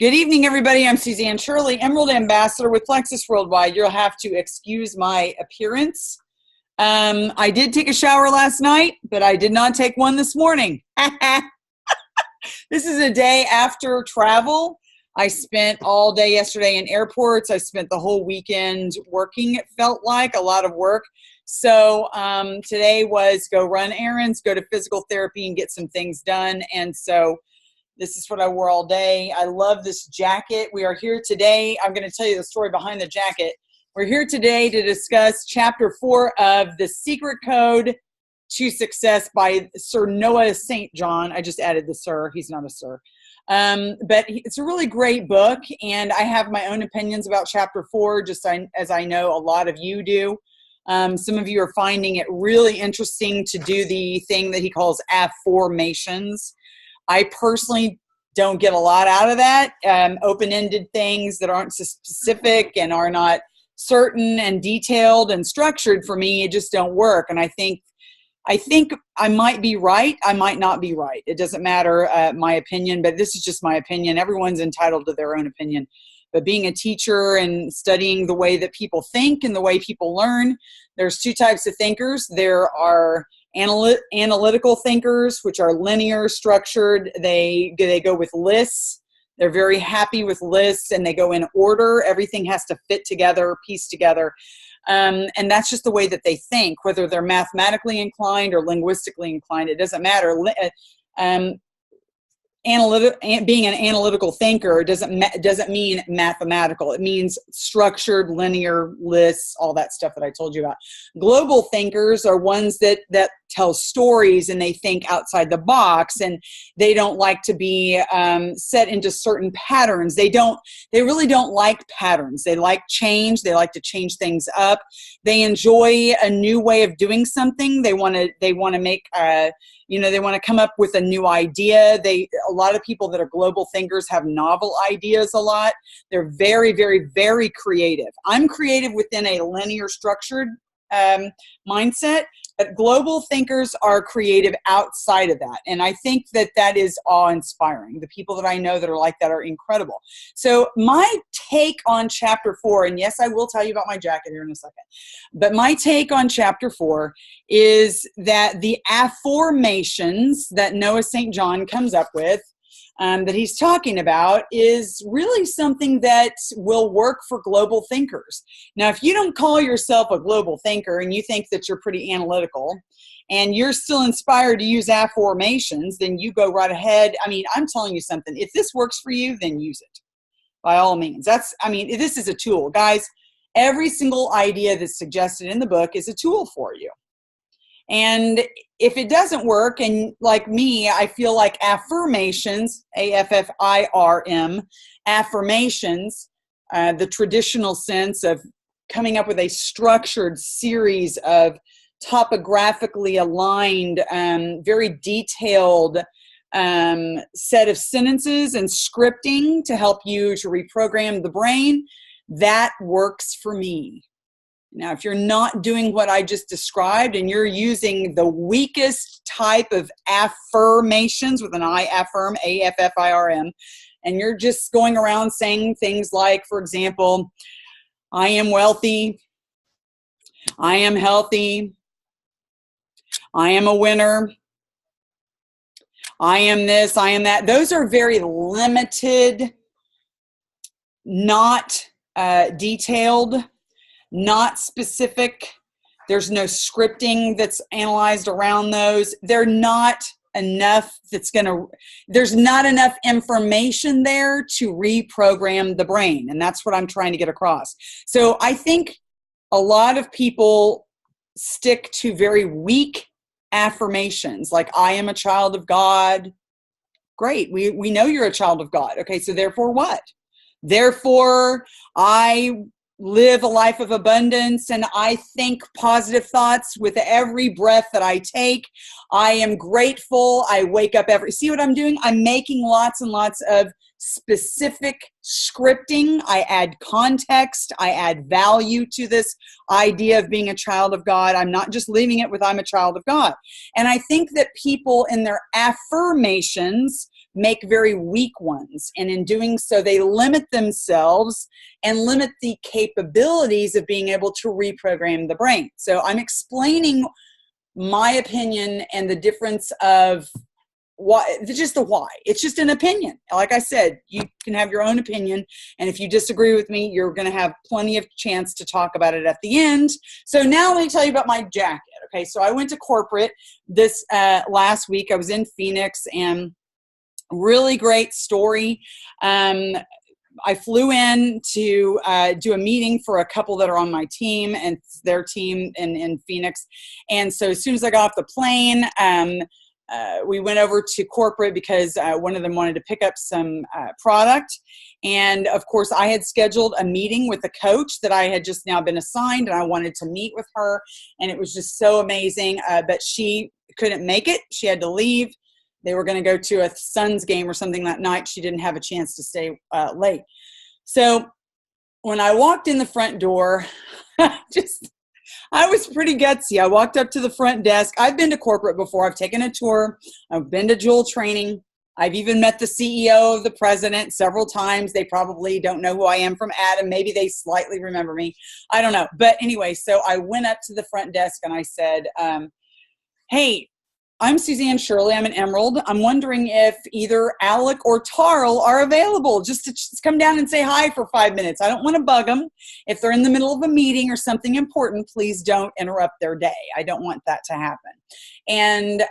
Good evening, everybody. I'm Suzanne Shirley, Emerald Ambassador with Plexus Worldwide. You'll have to excuse my appearance. I did take a shower last night, but I did not take one this morning. This is a day after travel. I spent all day yesterday in airports. I spent the whole weekend working, it felt like, a lot of work. So today was go run errands, go to physical therapy, and get some things done. And so this is what I wore all day. I love this jacket. We are here today. I'm going to tell you the story behind the jacket. We're here today to discuss Chapter 4 of The Secret Code to Success by Sir Noah St. John. I just added the sir. He's not a sir. But it's a really great book, and I have my own opinions about Chapter 4, just as I know a lot of you do. Some of you are finding it really interesting to do the thing that he calls affirmations. I personally don't get a lot out of that. Open-ended things that aren't specific and are not certain and detailed and structured, for me, it just don't work. And I think I might be right. I might not be right. It doesn't matter, my opinion, but this is just my opinion. Everyone's entitled to their own opinion. But being a teacher and studying the way that people think and the way people learn, there's two types of thinkers. There are analytical thinkers, which are linear, structured. They go with lists. They're very happy with lists, and they go in order. Everything has to fit together, piece together. And that's just the way that they think, whether they're mathematically inclined or linguistically inclined. It doesn't matter. Being an analytical thinker doesn't mean mathematical. It means structured, linear lists, all that stuff that I told you about. Global thinkers are ones that tell stories, and they think outside the box, and they don't like to be set into certain patterns. They really don't like patterns. They like change. They like to change things up. They enjoy a new way of doing something. They want to make they want to come up with a new idea. A lot of people that are global thinkers have novel ideas a lot. They're very, very, very creative. I'm creative within a linear structured mindset, but global thinkers are creative outside of that. And I think that is awe-inspiring. The people that I know that are like that are incredible. So my take on Chapter 4, and yes, I will tell you about my jacket here in a second, but my take on Chapter 4 is that the affirmations that Noah St. John comes up with, that he's talking about, is really something that will work for global thinkers. Now, if you don't call yourself a global thinker and you think that you're pretty analytical and you're still inspired to use affirmations, then you go right ahead. I mean, I'm telling you something. If this works for you, then use it by all means. This is a tool. Guys, every single idea that's suggested in the book is a tool for you. And if it doesn't work, and like me, I feel like affirmations, AFFIRM, affirmations, the traditional sense of coming up with a structured series of topographically aligned, very detailed set of sentences and scripting to help you to reprogram the brain, that works for me. Now, if you're not doing what I just described and you're using the weakest type of affirmations with an I, affirm, AFFIRM, and you're just going around saying things like, for example, I am wealthy, I am healthy, I am a winner, I am this, I am that. Those are very limited, not detailed, not specific. There's no scripting that's analyzed around those. They're not enough. There's not enough information there to reprogram the brain. And that's what I'm trying to get across. So I think a lot of people stick to very weak affirmations, like I am a child of God. Great. We know you're a child of God. Okay. So therefore what? Therefore, I live a life of abundance, and I think positive thoughts with every breath that I take. I am grateful. I wake up see what I'm doing? I'm making lots and lots of specific scripting. I add context. I add value to this idea of being a child of God. I'm not just leaving it with I'm a child of God. And I think that people in their affirmations make very weak ones. And in doing so, they limit themselves and limit the capabilities of being able to reprogram the brain. So I'm explaining my opinion and the difference of why, just the why. It's just an opinion. Like I said, you can have your own opinion, and if you disagree with me, you're going to have plenty of chance to talk about it at the end. So now let me tell you about my jacket. Okay, so I went to corporate this last week. I was in Phoenix, and really great story. I flew in to do a meeting for a couple that are on my team and their team in Phoenix. And so as soon as I got off the plane, we went over to corporate because one of them wanted to pick up some product. And of course, I had scheduled a meeting with a coach that I had just now been assigned, and I wanted to meet with her. And it was just so amazing. But she couldn't make it. She had to leave. They were going to go to a Suns game or something that night. She didn't have a chance to stay late. So when I walked in the front door, I was pretty gutsy. I walked up to the front desk. I've been to corporate before. I've taken a tour. I've been to Jewel training. I've even met the CEO of the president several times. They probably don't know who I am from Adam. Maybe they slightly remember me. I don't know. But anyway, so I went up to the front desk and I said, hey, I'm Suzanne Shirley. I'm an Emerald. I'm wondering if either Alec or Tarl are available just to come down and say hi for 5 minutes. I don't want to bug them. If they're in the middle of a meeting or something important, please don't interrupt their day. I don't want that to happen. And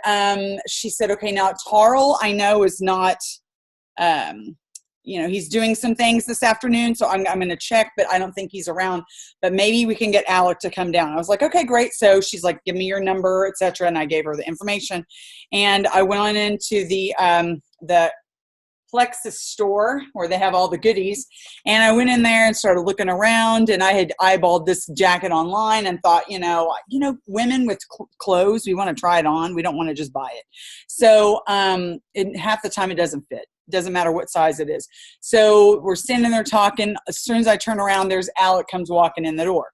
she said, okay, now Tarl I know is not, he's doing some things this afternoon, so I'm going to check, but I don't think he's around. But maybe we can get Alec to come down. I was like, okay, great. So she's like, give me your number, etc. And I gave her the information. And I went on into the Plexus store where they have all the goodies. And I went in there and started looking around, and I had eyeballed this jacket online and thought, women with clothes, we want to try it on. We don't want to just buy it. So half the time it doesn't fit. Doesn't matter what size it is. So we're standing there talking. As soon as I turn around, there's Alec comes walking in the door.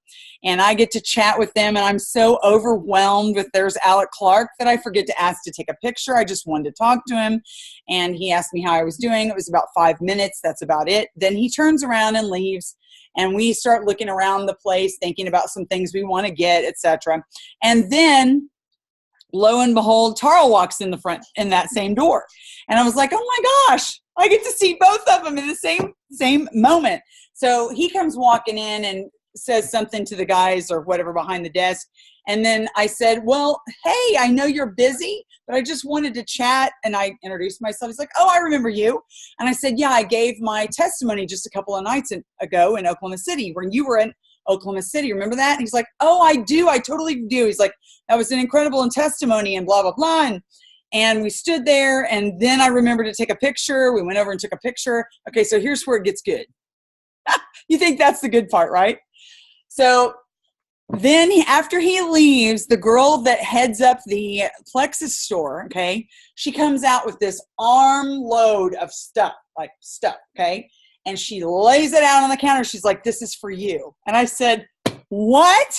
And I get to chat with them, and I'm so overwhelmed with there's Alec Clark that I forget to ask to take a picture. I just wanted to talk to him, and he asked me how I was doing. It was about 5 minutes. That's about it. Then he turns around and leaves, and we start looking around the place, thinking about some things we want to get, etc. And then lo and behold, Tarl walks in the front in that same door. And I was like, oh my gosh, I get to see both of them in the same moment. So he comes walking in and says something to the guys or whatever behind the desk. And then I said, well, hey, I know you're busy, but I just wanted to chat. And I introduced myself. He's like, oh, I remember you. And I said, yeah, I gave my testimony just a couple of nights ago in Oklahoma City when you were in Oklahoma City. Remember that? And he's like, oh, I do. I totally do. He's like, that was an incredible testimony and blah, blah, blah. And we stood there, and then I remembered to take a picture. We went over and took a picture. Okay, so here's where it gets good. You think that's the good part, right? So then after he leaves, the girl that heads up the Plexus store, okay, she comes out with this armload of stuff, okay? And she lays it out on the counter. She's like, this is for you. And I said, what?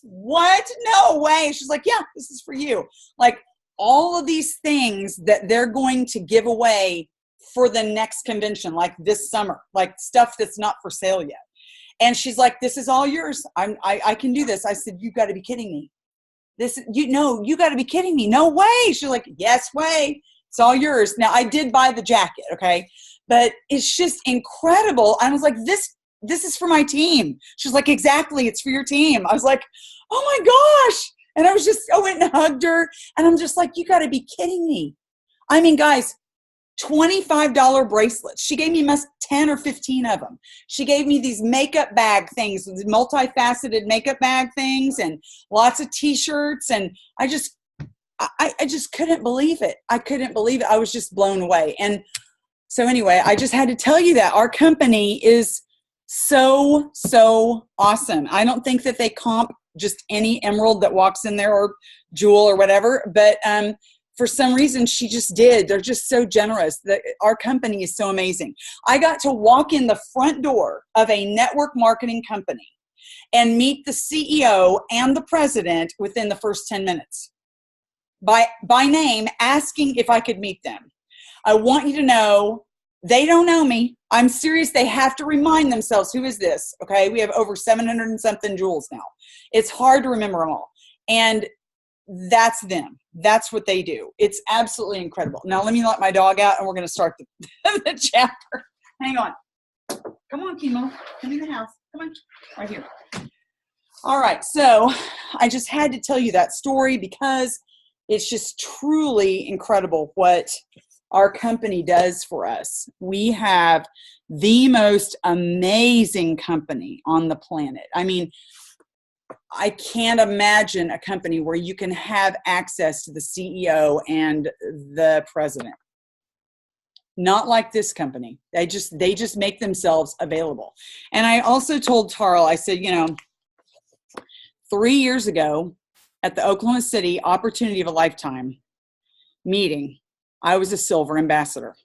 What? No way. She's like, yeah, this is for you. Like all of these things that they're going to give away for the next convention, like this summer, like stuff that's not for sale yet. And she's like, this is all yours. I can do this. I said, you got to be kidding me. You got to be kidding me. No way. She's like, yes way. It's all yours. Now I did buy the jacket. Okay. But it's just incredible. I was like, this is for my team. She's like, exactly. It's for your team. I was like, oh my gosh. And I went and hugged her. And I'm just like, you got to be kidding me. I mean, guys, $25 bracelets. She gave me 10 or 15 of them. She gave me these makeup bag things, multifaceted makeup bag things, and lots of t-shirts. And I just couldn't believe it. I couldn't believe it. I was just blown away. And so anyway, I just had to tell you that our company is so awesome. I don't think that they comp just any Emerald that walks in there or Jewel or whatever, but for some reason she just did. They're just so generous. Our company is so amazing. I got to walk in the front door of a network marketing company and meet the CEO and the president within the first 10 minutes. by name, asking if I could meet them. I want you to know they don't know me. I'm serious. They have to remind themselves, who is this? Okay. We have over 700 and something jewels now. It's hard to remember them all. And that's them. That's what they do. It's absolutely incredible. Now let me let my dog out and we're going to start the chapter. Hang on. Come on, Kimo. Come in the house. Come on. Right here. All right. So I just had to tell you that story because it's just truly incredible what our company does for us. We have the most amazing company on the planet. I mean, I can't imagine a company where you can have access to the CEO and the president. Not like this company. They just make themselves available. And I also told Tarl, I said, 3 years ago at the Oklahoma City Opportunity of a Lifetime meeting, I was a silver ambassador.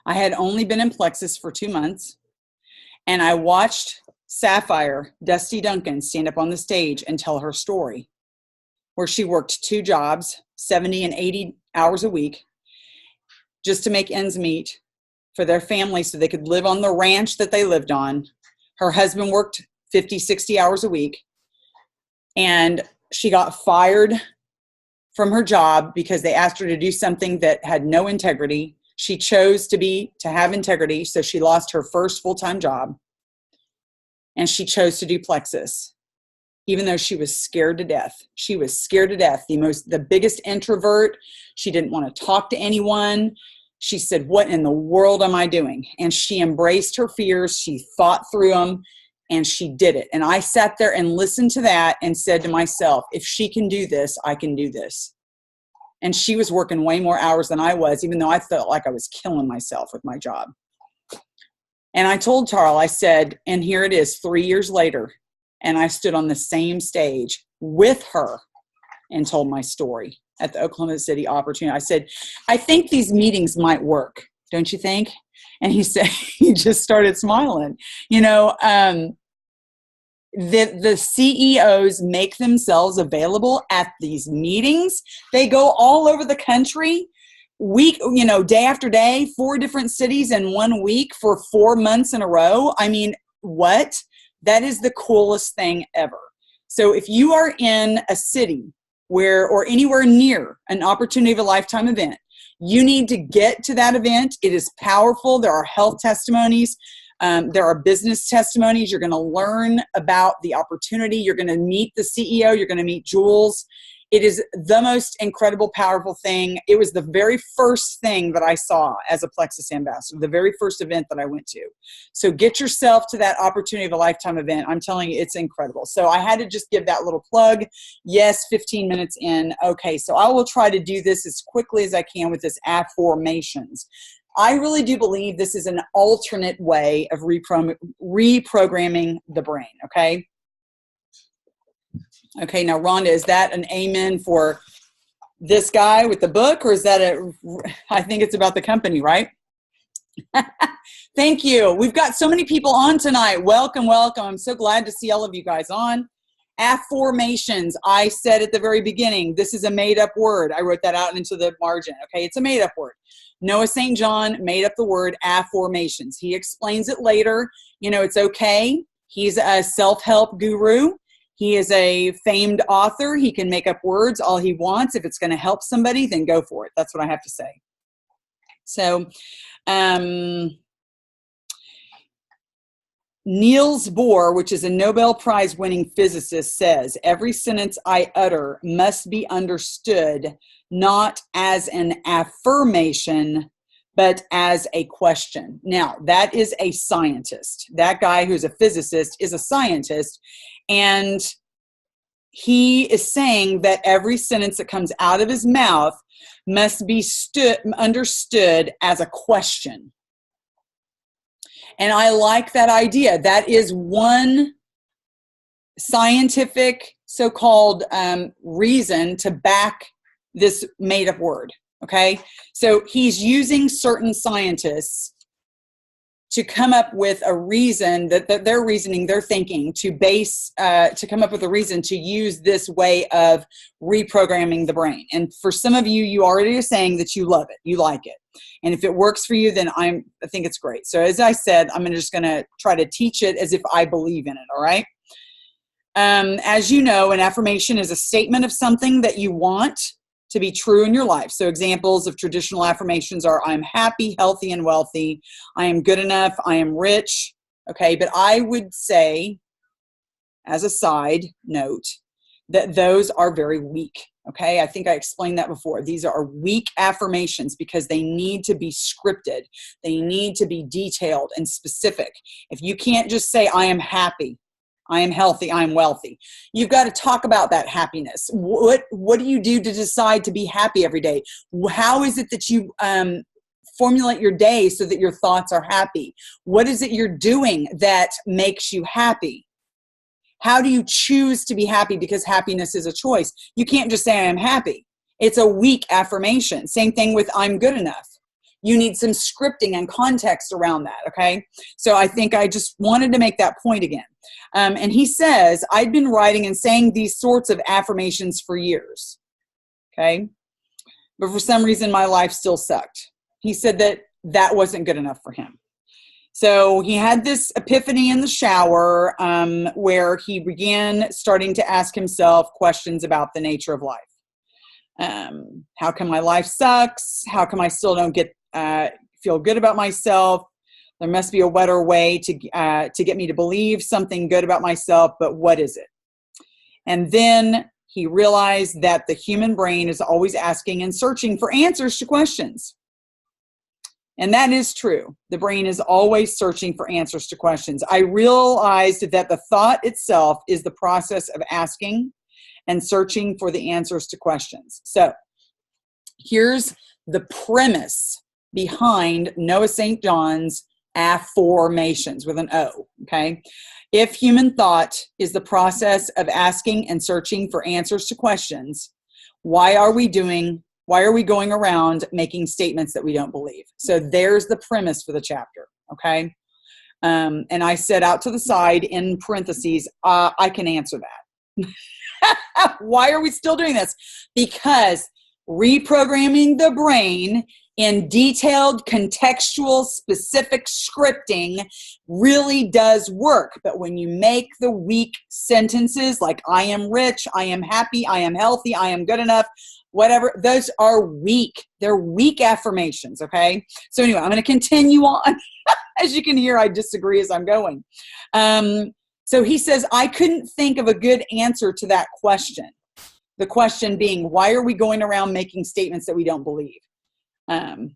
I had only been in Plexus for 2 months, and I watched Sapphire, Dusty Duncan, stand up on the stage and tell her story, where she worked 2 jobs, 70 and 80 hours a week, just to make ends meet for their family so they could live on the ranch that they lived on. Her husband worked 50, 60 hours a week, and she got fired from her job because they asked her to do something that had no integrity. She chose to have integrity, so she lost her first full-time job, and she chose to do Plexus, even though she was scared to death. She was scared to death, the biggest introvert. She didn't want to talk to anyone. She said, what in the world am I doing? And she embraced her fears. She fought through them, and she did it. And I sat there and listened to that and said to myself, if she can do this, I can do this. And she was working way more hours than I was, even though I felt like I was killing myself with my job. And I told Tarl, I said, and here it is 3 years later, and I stood on the same stage with her and told my story at the Oklahoma City Opportunity. I said, I think these meetings might work, don't you think? And he said, he just started smiling. The CEOs make themselves available at these meetings. They go all over the country, day after day, 4 different cities in 1 week for 4 months in a row. I mean, what? That is the coolest thing ever. So if you are in a city or anywhere near an Opportunity of a Lifetime event, you need to get to that event. It is powerful. There are health testimonies. There are business testimonies. You're going to learn about the opportunity. You're going to meet the CEO. You're going to meet Jules. It is the most incredible, powerful thing. It was the very first thing that I saw as a Plexus ambassador, the very first event that I went to. So get yourself to that Opportunity of a Lifetime event. I'm telling you, it's incredible. So I had to just give that little plug. Yes, 15 minutes in. Okay, so I will try to do this as quickly as I can with this affirmations. I really do believe this is an alternate way of reprogramming the brain, okay? Okay, now Rhonda, is that an amen for this guy with the book, or is that I think it's about the company, right? Thank you. We've got so many people on tonight. Welcome, welcome. I'm so glad to see all of you guys on. Affirmations, I said at the very beginning, this is a made-up word. I wrote that out into the margin, okay? It's a made-up word. Noah St. John made up the word affirmations. He explains it later. It's okay. He's a self-help guru. He is a famed author. He can make up words all he wants. If it's going to help somebody, then go for it. That's what I have to say. So, Niels Bohr, which is a Nobel Prize winning physicist, says, every sentence I utter must be understood not as an affirmation, but as a question. Now, that is a scientist. That guy who's a physicist is a scientist, and he is saying that every sentence that comes out of his mouth must be understood as a question. And I like that idea. That is one scientific so-called reason to back this made-up word, okay? So he's using certain scientists to come up with a reason that they're reasoning, they're thinking to base, to come up with a reason to use this way of reprogramming the brain. And for some of you, you already are saying that you love it, you like it. And if it works for you, then I think it's great. So as I said, I'm just going to try to teach it as if I believe in it. All right. As you know, an affirmation is a statement of something that you want to be true in your life. So examples of traditional affirmations are, I'm happy, healthy, and wealthy. I am good enough. I am rich. Okay. But I would say, as a side note, that those are very weak. Okay. I think I explained that before. These are weak affirmations because they need to be scripted. They need to be detailed and specific. If you can't just say, I am happy, I am healthy, I am wealthy. You've got to talk about that happiness. What do you do to decide to be happy every day? How is it that you formulate your day so that your thoughts are happy? What is it you're doing that makes you happy? How do you choose to be happy? Because happiness is a choice. You can't just say, I am happy. It's a weak affirmation. Same thing with I'm good enough. You need some scripting and context around that, okay? So I think I just wanted to make that point again. And he says, I'd been writing and saying these sorts of affirmations for years, okay? But for some reason, my life still sucked. He said that wasn't good enough for him. So he had this epiphany in the shower where he began starting to ask himself questions about the nature of life. How come my life sucks? How come I still don't feel good about myself? There must be a better way to get me to believe something good about myself, but what is it? And then he realized that the human brain is always asking and searching for answers to questions. And that is true. The brain is always searching for answers to questions. I realized that the thought itself is the process of asking and searching for the answers to questions. So here's the premise behind Noah St. John's affirmations with an O, okay? If human thought is the process of asking and searching for answers to questions, why are we going around making statements that we don't believe? So there's the premise for the chapter, okay? And I said out to the side in parentheses, I can answer that. Why are we still doing this? Because reprogramming the brain in detailed, contextual, specific scripting really does work. But when you make the weak sentences like I am rich, I am happy, I am healthy, I am good enough, whatever, those are weak. They're weak affirmations, okay? So anyway, I'm going to continue on. As you can hear, I disagree as I'm going. So he says, I couldn't think of a good answer to that question. The question being, why are we going around making statements that we don't believe? And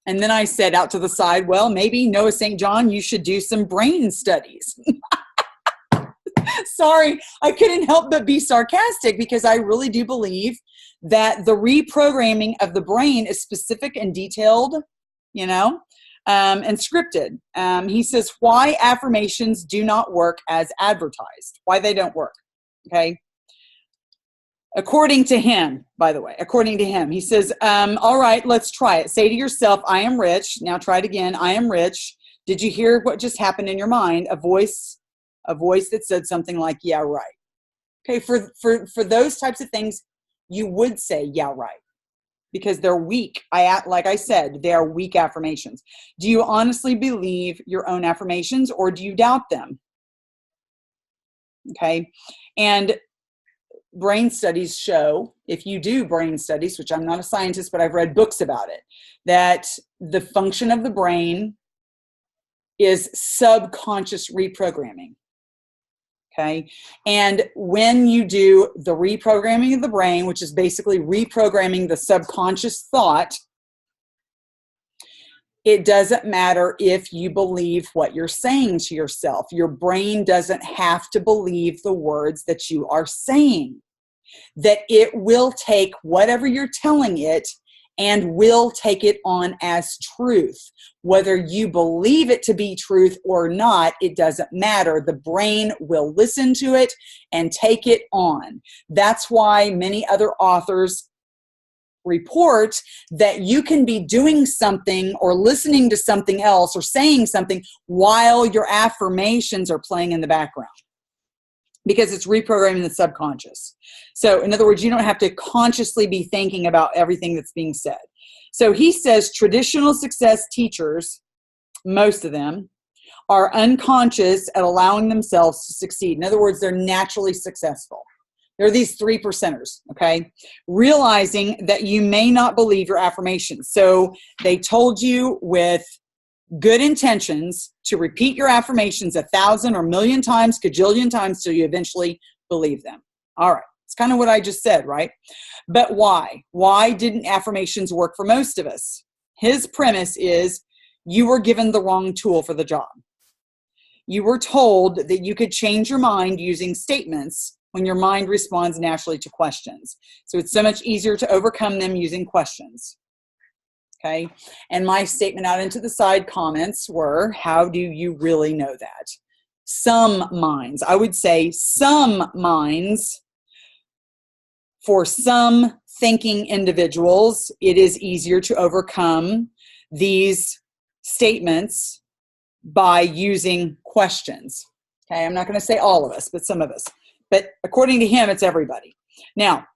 then I said out to the side, well, maybe Noah St. John, you should do some brain studies. Sorry, I couldn't help but be sarcastic because I really do believe that the reprogramming of the brain is specific and detailed, and scripted. He says why affirmations do not work as advertised, why they don't work, okay? According to him, by the way, he says, all right, let's try it. Say to yourself, I am rich. Now try it again. I am rich. Did you hear what just happened in your mind? A voice that said something like, yeah, right. Okay, for those types of things, you would say, yeah, right, because they're weak. Like I said, they are weak affirmations. Do you honestly believe your own affirmations or do you doubt them? Okay, and brain studies show, if you do brain studies, which I'm not a scientist, but I've read books about it, that the function of the brain is subconscious reprogramming. Okay. And when you do the reprogramming of the brain, which is basically reprogramming the subconscious thought, it doesn't matter if you believe what you're saying to yourself. Your brain doesn't have to believe the words that you are saying. That it will take whatever you're telling it and will take it on as truth. Whether you believe it to be truth or not, it doesn't matter. The brain will listen to it and take it on. That's why many other authors report that you can be doing something or listening to something else or saying something while your affirmations are playing in the background, because it's reprogramming the subconscious. So in other words, you don't have to consciously be thinking about everything that's being said. So he says traditional success teachers, most of them, are unconscious at allowing themselves to succeed. In other words, they're naturally successful. They're these 3%ers, okay? Realizing that you may not believe your affirmations. So they told you with good intentions to repeat your affirmations 1,000 or 1,000,000 times, cajillion times, till you eventually believe them. All right. It's kind of what I just said, right? But why? Why didn't affirmations work for most of us? His premise is you were given the wrong tool for the job. You were told that you could change your mind using statements when your mind responds naturally to questions. So it's so much easier to overcome them using questions. Okay. And my statement out into the side comments were, how do you really know that? Some minds, I would say some minds, for some thinking individuals, it is easier to overcome these statements by using questions. Okay. I'm not going to say all of us, but some of us. But according to him, it's everybody. Now,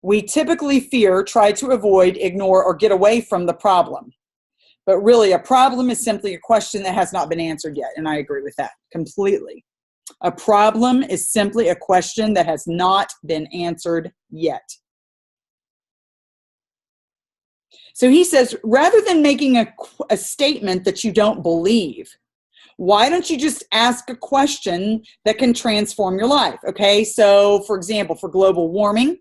we typically fear, try to avoid, ignore, or get away from the problem. But really, a problem is simply a question that has not been answered yet. And I agree with that completely. A problem is simply a question that has not been answered yet. So he says, rather than making a statement that you don't believe, why don't you just ask a question that can transform your life? Okay, so for example, for global warming,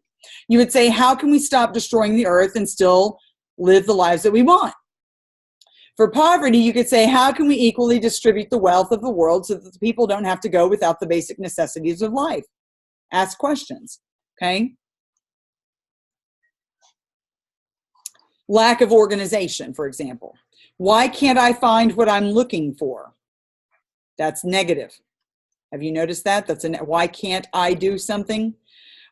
you would say, how can we stop destroying the earth and still live the lives that we want? For poverty, you could say, how can we equally distribute the wealth of the world so that the people don't have to go without the basic necessities of life? Ask questions, okay? Lack of organization, for example. Why can't I find what I'm looking for? That's negative. Have you noticed that? Why can't I do something?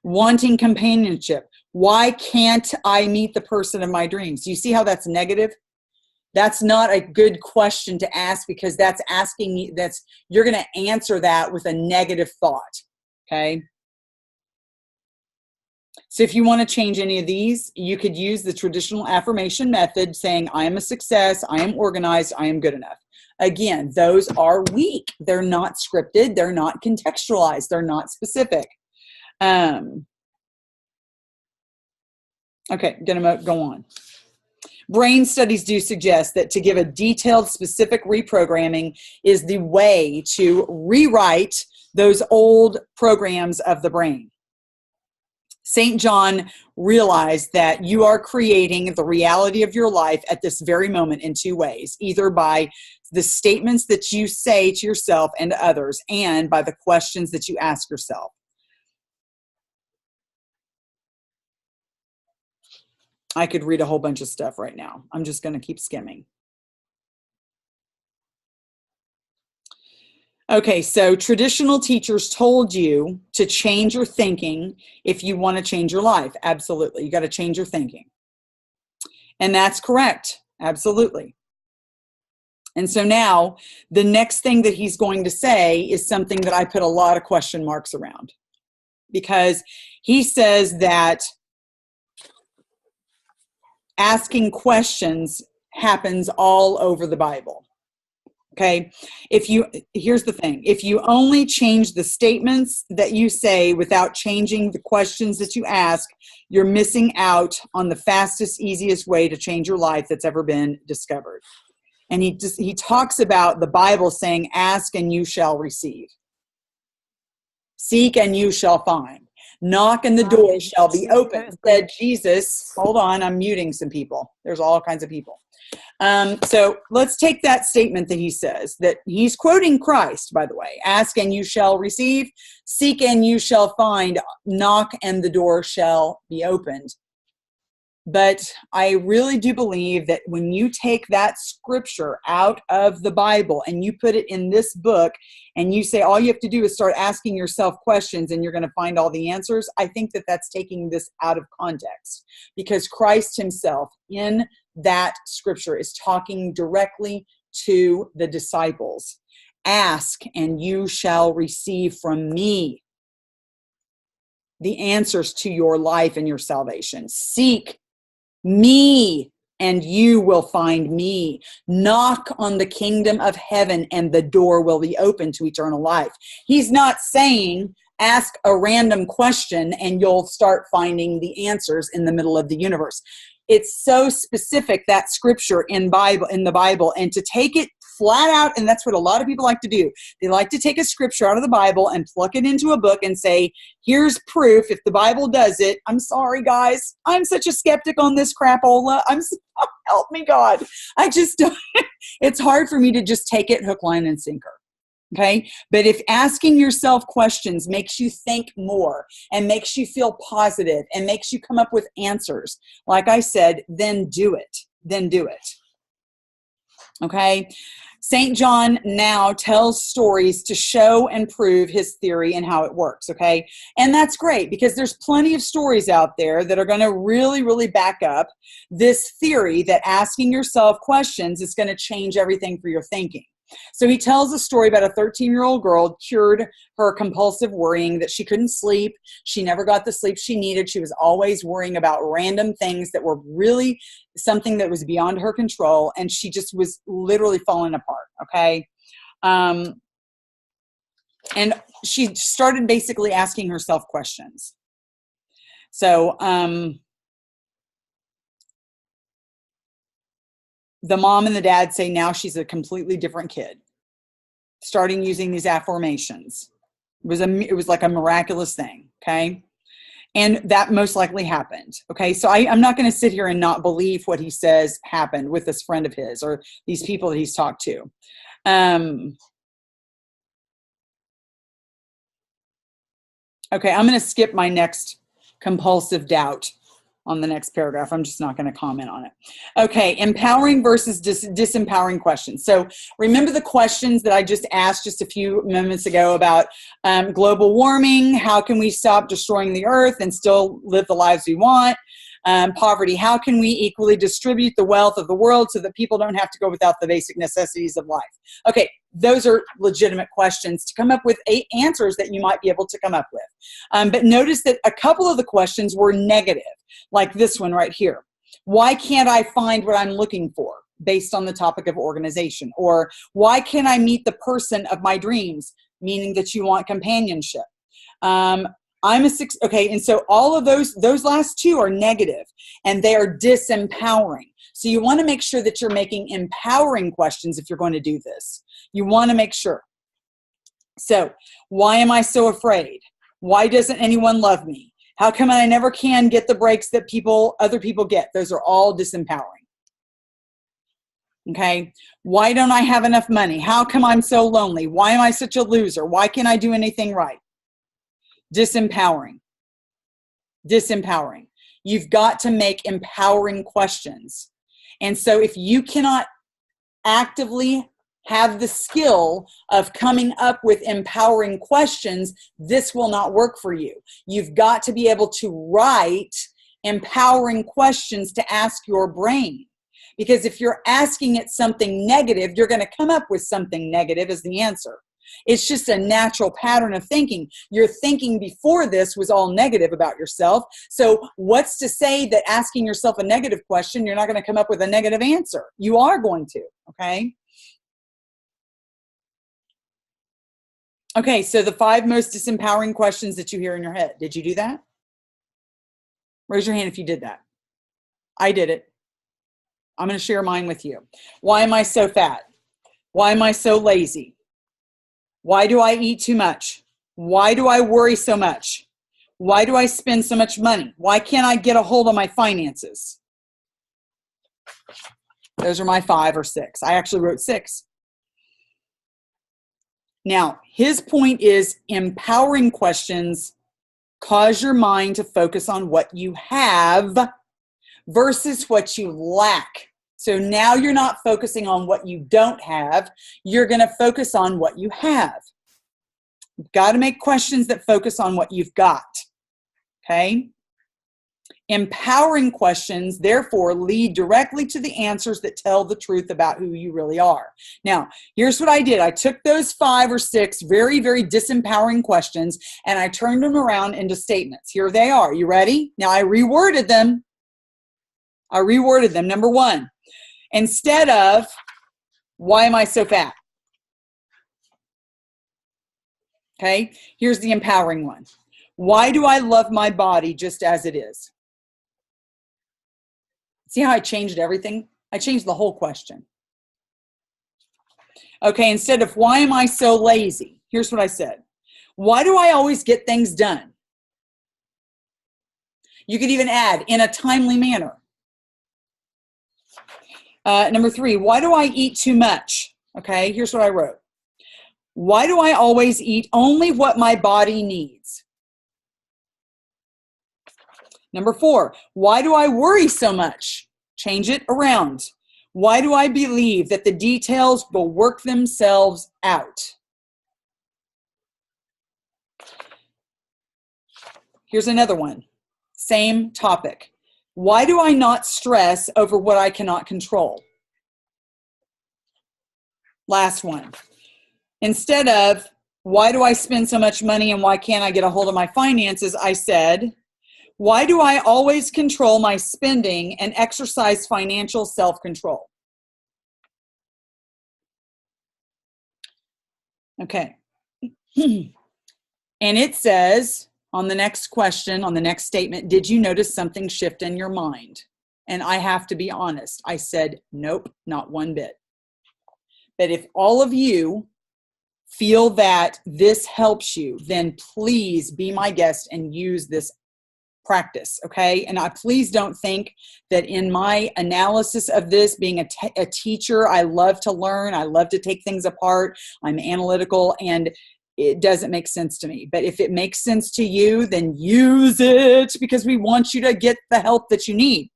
Wanting companionship. Why can't I meet the person of my dreams? Do you see how that's negative? That's not a good question to ask, because that's asking, you're going to answer that with a negative thought. Okay. So if you want to change any of these, you could use the traditional affirmation method, saying, I am a success, I am organized, I am good enough. Again, those are weak. They're not scripted. They're not contextualized. They're not specific. Okay, gonna go on. Brain studies do suggest that to give a detailed, specific reprogramming is the way to rewrite those old programs of the brain. St. John realized that you are creating the reality of your life at this very moment in two ways, either by the statements that you say to yourself and to others, and by the questions that you ask yourself. I could read a whole bunch of stuff right now. I'm just going to keep skimming. Okay, so traditional teachers told you to change your thinking if you want to change your life. Absolutely. You got to change your thinking. And that's correct. Absolutely. And so now the next thing that he's going to say is something that I put a lot of question marks around, because he says that asking questions happens all over the Bible. Okay, here's the thing. If you only change the statements that you say without changing the questions that you ask, you're missing out on the fastest, easiest way to change your life that's ever been discovered. And he talks about the Bible saying, ask and you shall receive. Seek and you shall find. Knock and the door shall be open, said Jesus. Hold on, I'm muting some people. There's all kinds of people. So let's take that statement that he says, that he's quoting Christ, by the way. Ask and you shall receive. Seek and you shall find. Knock and the door shall be opened. But I really do believe that when you take that scripture out of the Bible and you put it in this book and you say all you have to do is start asking yourself questions and you're going to find all the answers, I think that that's taking this out of context, because Christ himself in that scripture is talking directly to the disciples. Ask and you shall receive from me the answers to your life and your salvation. Seek me and you will find me. Knock on the kingdom of heaven and the door will be open to eternal life. He's not saying ask a random question and you'll start finding the answers in the middle of the universe. It's so specific, that scripture in the Bible, and to take it flat out, and that's what a lot of people like to do. They like to take a scripture out of the Bible and pluck it into a book and say, here's proof if the Bible does it. I'm sorry, guys. I'm such a skeptic on this crapola. Help me, God. I just don't. It's hard for me to just take it hook, line, and sinker. Okay. But if asking yourself questions makes you think more and makes you feel positive and makes you come up with answers, like I said, then do it. Then do it. Okay. St. John now tells stories to show and prove his theory and how it works. Okay. And that's great because there's plenty of stories out there that are going to really, really back up this theory that asking yourself questions is going to change everything for your thinking. So he tells a story about a 13-year-old girl cured her compulsive worrying, that she couldn't sleep. She never got the sleep she needed. She was always worrying about random things that were really something that was beyond her control. And she just was literally falling apart. Okay. And she started basically asking herself questions. So, the mom and the dad say now she's a completely different kid, starting using these affirmations. It was like a miraculous thing, okay? And that most likely happened, okay? So I'm not going to sit here and not believe what he says happened with this friend of his or these people that he's talked to. Okay, I'm going to skip my next compulsive doubt on the next paragraph. I'm just not going to comment on it. Okay, empowering versus disempowering questions. So remember the questions that I just asked just a few moments ago about global warming, how can we stop destroying the earth and still live the lives we want? Poverty, how can we equally distribute the wealth of the world so that people don't have to go without the basic necessities of life? Okay, those are legitimate questions to come up with answers that you might be able to come up with. But notice that a couple of the questions were negative, like this one right here. Why can't I find what I'm looking for based on the topic of organization? Or why can't I meet the person of my dreams, meaning that you want companionship? Okay, and so all of those last two are negative and they are disempowering. So you want to make sure that you're making empowering questions if you're going to do this. You want to make sure. So, why am I so afraid? Why doesn't anyone love me? How come I never can get the breaks that other people get? Those are all disempowering. Okay, why don't I have enough money? How come I'm so lonely? Why am I such a loser? Why can't I do anything right? Disempowering. Disempowering. You've got to make empowering questions. And so if you cannot actively have the skill of coming up with empowering questions, this will not work for you. You've got to be able to write empowering questions to ask your brain. Because if you're asking it something negative, you're going to come up with something negative as the answer. It's just a natural pattern of thinking. Your thinking before this was all negative about yourself. So what's to say that asking yourself a negative question, you're not going to come up with a negative answer? You are going to, okay? Okay, so the 5 most disempowering questions that you hear in your head. Did you do that? Raise your hand if you did that. I did it. I'm going to share mine with you. Why am I so fat? Why am I so lazy? Why do I eat too much? Why do I worry so much? Why do I spend so much money? Why can't I get a hold of my finances? Those are my 5 or 6. I actually wrote 6. Now, his point is empowering questions cause your mind to focus on what you have versus what you lack. So now you're not focusing on what you don't have. You're going to focus on what you have. You've got to make questions that focus on what you've got. Okay? Empowering questions, therefore, lead directly to the answers that tell the truth about who you really are. Now, here's what I did. I took those 5 or 6 very, very disempowering questions and I turned them around into statements. Here they are. You ready? Now, I reworded them. Number 1, instead of, why am I so fat? Okay, here's the empowering one. Why do I love my body just as it is? See how I changed everything? I changed the whole question. Okay, instead of why am I so lazy? Here's what I said. Why do I always get things done? You could even add, in a timely manner. Number 3, why do I eat too much? Okay, here's what I wrote. Why do I always eat only what my body needs? Number 4, why do I worry so much? Change it around. Why do I believe that the details will work themselves out? Here's another one. Same topic. Why do I not stress over what I cannot control? Last one. Instead of, why do I spend so much money and why can't I get a hold of my finances, I said, why do I always control my spending and exercise financial self-control? Okay. And it says on the next question, on the next statement, did you notice something shift in your mind? And I have to be honest. I said, nope, not one bit. But if all of you feel that this helps you, then please be my guest and use this practice, okay? And please don't think that in my analysis of this, being a teacher, I love to learn, I love to take things apart, I'm analytical, and it doesn't make sense to me. But if it makes sense to you, then use it, because we want you to get the help that you need.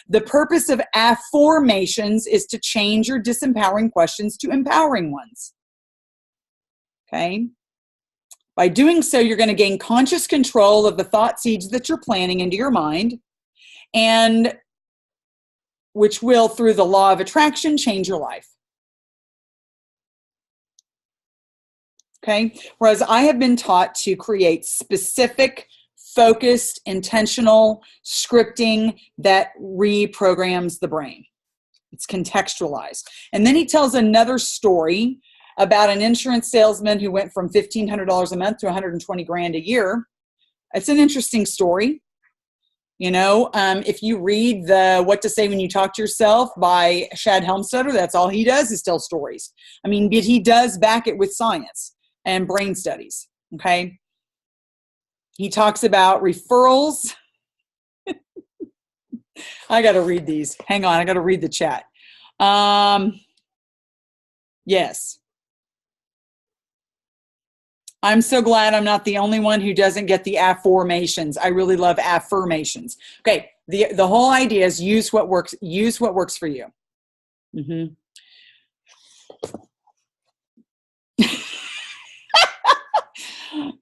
The purpose of affirmations is to change your disempowering questions to empowering ones. Okay? By doing so, you're going to gain conscious control of the thought seeds that you're planting into your mind, and which will, through the law of attraction, change your life. Okay? Whereas I have been taught to create specific, focused, intentional scripting that reprograms the brain. It's contextualized. And then he tells another story about an insurance salesman who went from $1,500 a month to $120,000 a year. It's an interesting story. You know, if you read the What to Say When You Talk to Yourself by Shad Helmstetter, that's all he does is tell stories. I mean, but he does back it with science and brain studies, okay? He talks about referrals. I got to read these. Hang on, I got to read the chat. Yes. I'm so glad I'm not the only one who doesn't get the affirmations. I really love affirmations. Okay, the whole idea is use what works for you. Mm-hmm.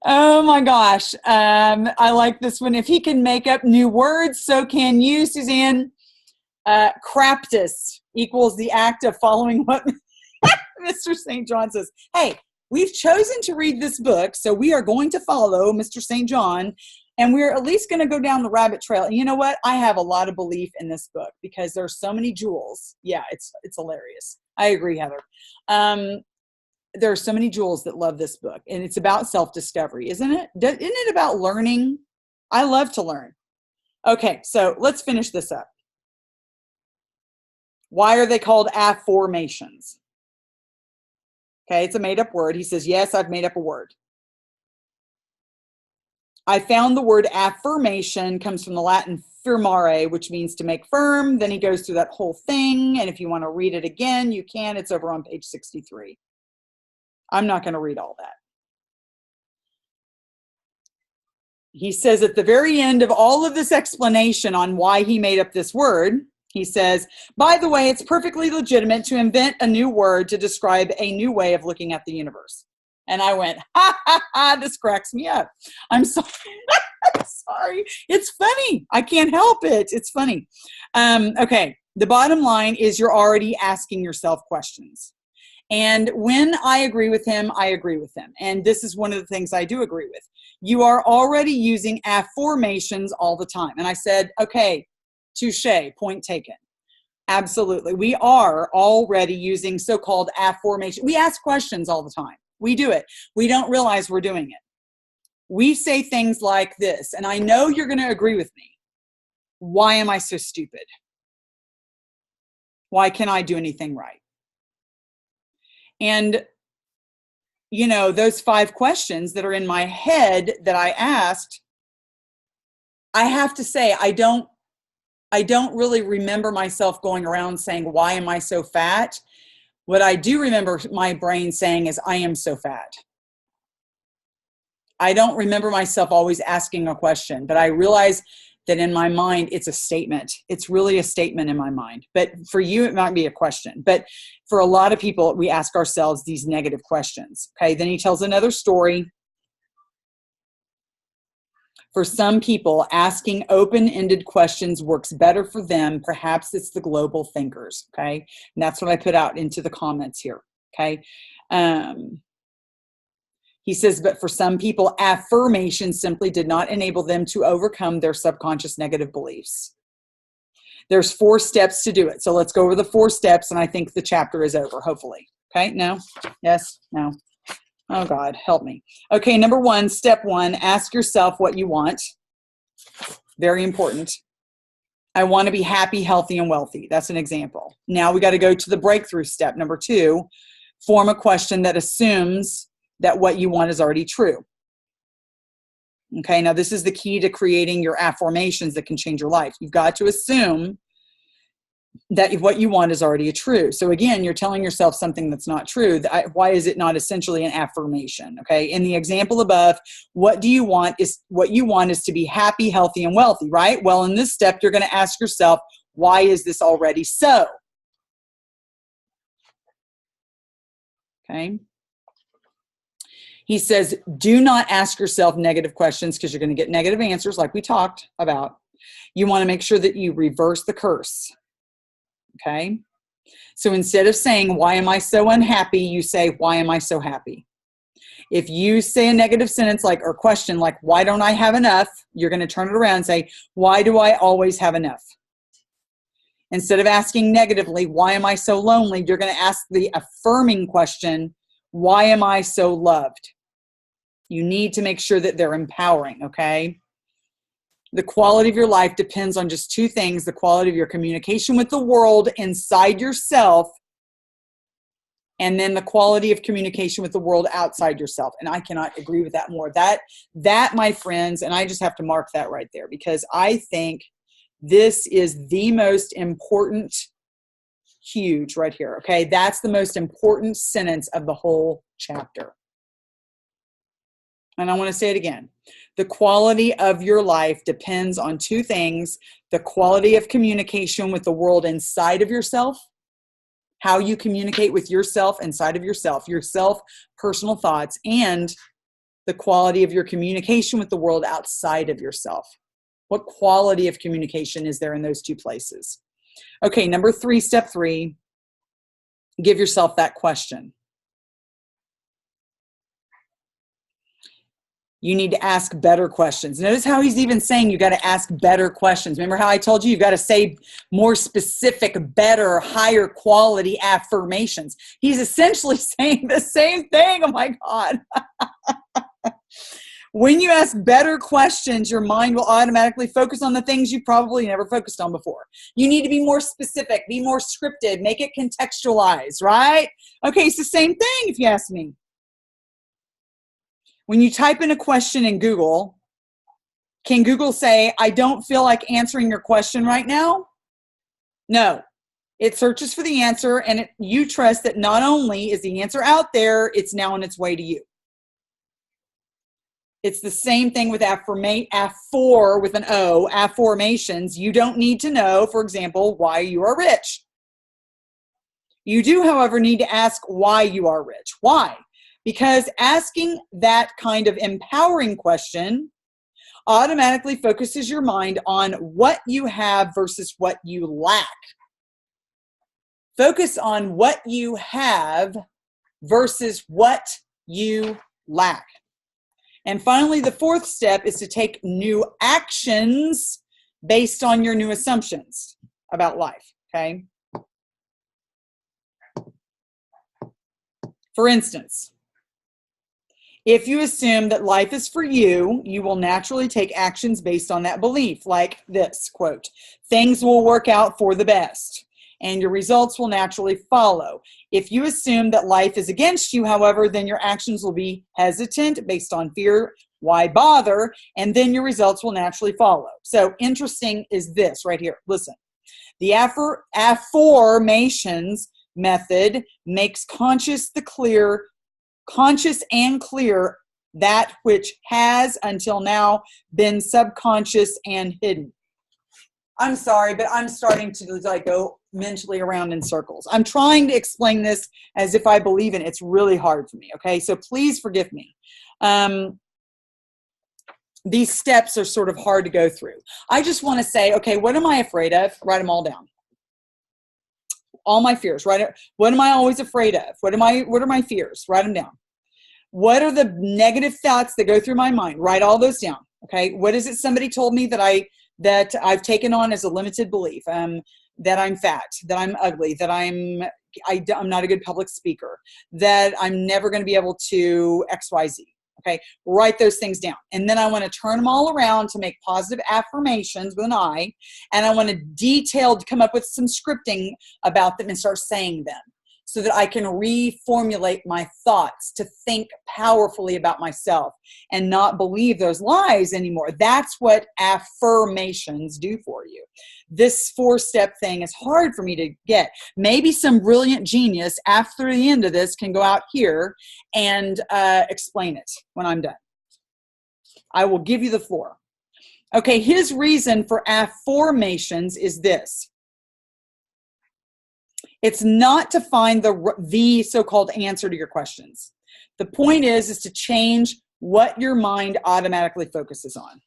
Oh my gosh. I like this one. If he can make up new words, so can you, Suzanne. Craptus equals the act of following what Mr. St. John says. Hey, we've chosen to read this book, so we are going to follow Mr. St. John, and we're at least going to go down the rabbit trail. And you know what? I have a lot of belief in this book because there's so many jewels. Yeah, it's hilarious. I agree, Heather. There are so many jewels that love this book, and it's about self-discovery, isn't it? Isn't it about learning? I love to learn. Okay, so let's finish this up. Why are they called affirmations? Okay, it's a made-up word. He says, yes, I've made up a word. I found the word affirmation comes from the Latin firmare, which means to make firm. Then he goes through that whole thing, and if you want to read it again, you can. It's over on page 63. I'm not going to read all that. He says at the very end of all of this explanation on why he made up this word, he says, by the way, it's perfectly legitimate to invent a new word to describe a new way of looking at the universe. And I went, ha, ha, ha, this cracks me up. I'm sorry. I'm sorry. It's funny. I can't help it. It's funny. Okay. The bottom line is you're already asking yourself questions. And when I agree with him, I agree with him. And this is one of the things I do agree with. You are already using affirmations all the time. And I said, okay, touche, point taken. Absolutely. We are already using so-called affirmation. We ask questions all the time. We do it. We don't realize we're doing it. We say things like this, and I know you're going to agree with me. Why am I so stupid? Why can't I do anything right? And, you know, those 5 questions that are in my head that I asked, I have to say, I don't really remember myself going around saying, why am I so fat? What I do remember my brain saying is, I am so fat. I don't remember myself always asking a question, but I realize that in my mind, it's a statement. It's really a statement in my mind. But for you, it might be a question. But for a lot of people, we ask ourselves these negative questions. Okay, then he tells another story. For some people, asking open-ended questions works better for them. Perhaps it's the global thinkers. Okay, and that's what I put out into the comments here. Okay. He says, but for some people, affirmation simply did not enable them to overcome their subconscious negative beliefs. There's 4 steps to do it. So let's go over the 4 steps, and I think the chapter is over, hopefully. Okay, no? Yes? No? Oh, God, help me. Okay, number 1, step 1, ask yourself what you want. Very important. I want to be happy, healthy, and wealthy. That's an example. Now we got to go to the breakthrough step. Number 2, form a question that assumes that what you want is already true. Okay, now this is the key to creating your affirmations that can change your life. You've got to assume that what you want is already true. So again, you're telling yourself something that's not true. Why is it not essentially an affirmation? Okay, in the example above, what you want is to be happy, healthy, and wealthy, right? Well, in this step, you're going to ask yourself, why is this already so? Okay. He says, do not ask yourself negative questions because you're going to get negative answers like we talked about. You want to make sure that you reverse the curse. Okay? So instead of saying, why am I so unhappy? You say, why am I so happy? If you say a negative sentence or question like, why don't I have enough? You're going to turn it around and say, why do I always have enough? Instead of asking negatively, why am I so lonely? You're going to ask the affirming question, why am I so loved? You need to make sure that they're empowering, okay? The quality of your life depends on just 2 things, the quality of your communication with the world inside yourself, and then the quality of communication with the world outside yourself. And I cannot agree with that more. That, my friends, and I just have to mark that right there because I think this is the most important, huge right here, okay? That's the most important sentence of the whole chapter. And I want to say it again. The quality of your life depends on 2 things, the quality of communication with the world inside of yourself, how you communicate with yourself inside of yourself, personal thoughts, and the quality of your communication with the world outside of yourself. What quality of communication is there in those 2 places? Okay, number 3, step 3, give yourself that question. You need to ask better questions. Notice how he's even saying you got to ask better questions. Remember how I told you got to say more specific, better, higher quality affirmations. He's essentially saying the same thing. Oh my God. When you ask better questions, your mind will automatically focus on the things you probably never focused on before. You need to be more specific, be more scripted, make it contextualized, right? Okay, it's the same thing if you ask me. When you type in a question in Google, can Google say, I don't feel like answering your question right now? No. It searches for the answer, and you trust that not only is the answer out there, it's now on its way to you. It's the same thing with affor with an O, affirmations. You don't need to know, for example, why you are rich. You do, however, need to ask why you are rich. Why? Because asking that kind of empowering question automatically focuses your mind on what you have versus what you lack. Focus on what you have versus what you lack. And finally, the fourth step is to take new actions based on your new assumptions about life, okay? For instance, if you assume that life is for you, you will naturally take actions based on that belief, like this quote, things will work out for the best, and your results will naturally follow. If you assume that life is against you, however, then your actions will be hesitant based on fear, why bother, and then your results will naturally follow. So interesting is this right here. Listen, the affirmations method makes conscious and clear that which has until now been subconscious and hidden. I'm sorry, but I'm starting to like go mentally around in circles. I'm trying to explain this as if I believe in it. It's really hard for me, okay? So please forgive me. These steps are sort of hard to go through. I just want to say, okay, what am I afraid of? Write them all down. All my fears, right? What am I always afraid of? What are my fears? Write them down. What are the negative thoughts that go through my mind? Write all those down. Okay. What is it somebody told me that I've taken on as a limited belief? That I'm fat, that I'm ugly, that I'm not a good public speaker, that I'm never going to be able to XYZ. Okay, write those things down. And then I want to turn them all around to make positive affirmations with an I, and I want to come up with some scripting about them and start saying them so that I can reformulate my thoughts to think powerfully about myself and not believe those lies anymore. That's what affirmations do for you. This 4-step thing is hard for me to get. Maybe some brilliant genius after the end of this can go out here and explain it when I'm done. I will give you the floor. Okay, his reason for affirmations is this. It's not to find the so-called answer to your questions. The point is to change what your mind automatically focuses on.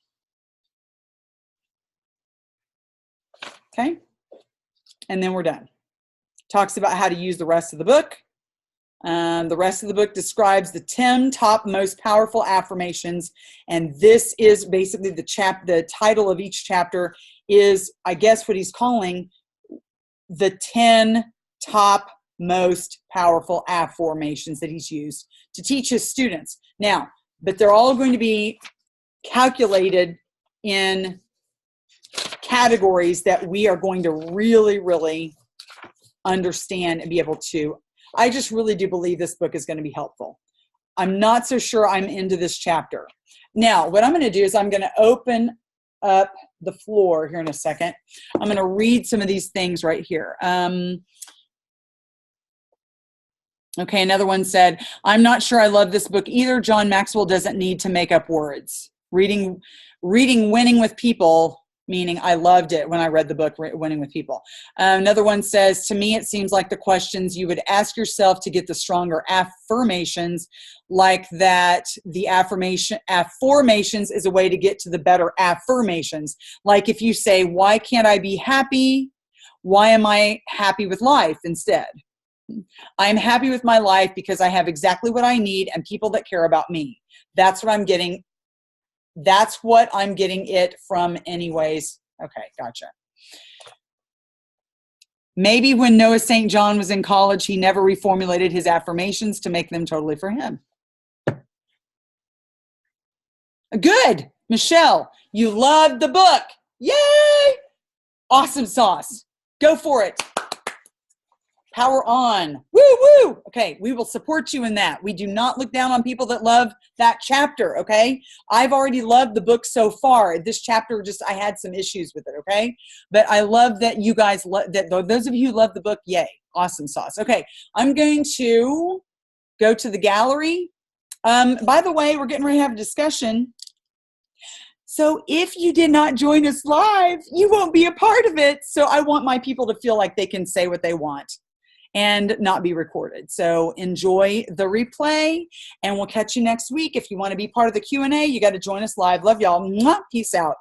Okay? And then we're done. Talks about how to use the rest of the book. The rest of the book describes the 10 top most powerful affirmations. And this is basically the title of each chapter is, I guess, what he's calling the 10 top most powerful affirmations that he's used to teach his students. Now, but they're all going to be calculated in categories that we are going to really, really understand and be able to. I just really do believe this book is going to be helpful. I'm not so sure I'm into this chapter. Now, what I'm going to do is I'm going to open up the floor here in a second. I'm going to read some of these things right here. Okay, another one said, I'm not sure I love this book either. John Maxwell doesn't need to make up words. Reading Winning with People, meaning I loved it when I read the book, Winning with People. Another one says, to me, it seems like the questions you would ask yourself to get the stronger affirmations, like that the affirmations is a way to get to the better affirmations. Like if you say, why can't I be happy? Why am I happy with life instead? I'm happy with my life because I have exactly what I need and people that care about me. That's what I'm getting. That's what I'm getting it from anyways. Okay, gotcha. Maybe when Noah St. John was in college, he never reformulated his affirmations to make them totally for him. Good. Michelle, you loved the book. Yay! Awesome sauce. Go for it. Power on. Woo, woo. Okay, we will support you in that. We do not look down on people that love that chapter, okay? I've already loved the book so far. This chapter I had some issues with it, okay? But I love that you guys, those of you who love the book, yay. Awesome sauce. Okay, I'm going to go to the gallery By the way, we're getting ready to have a discussion. So if you did not join us live, you won't be a part of it. So I want my people to feel like they can say what they want and not be recorded. So enjoy the replay, and we'll catch you next week. If you want to be part of the Q&A, you got to join us live. Love y'all. Mwah. Peace out.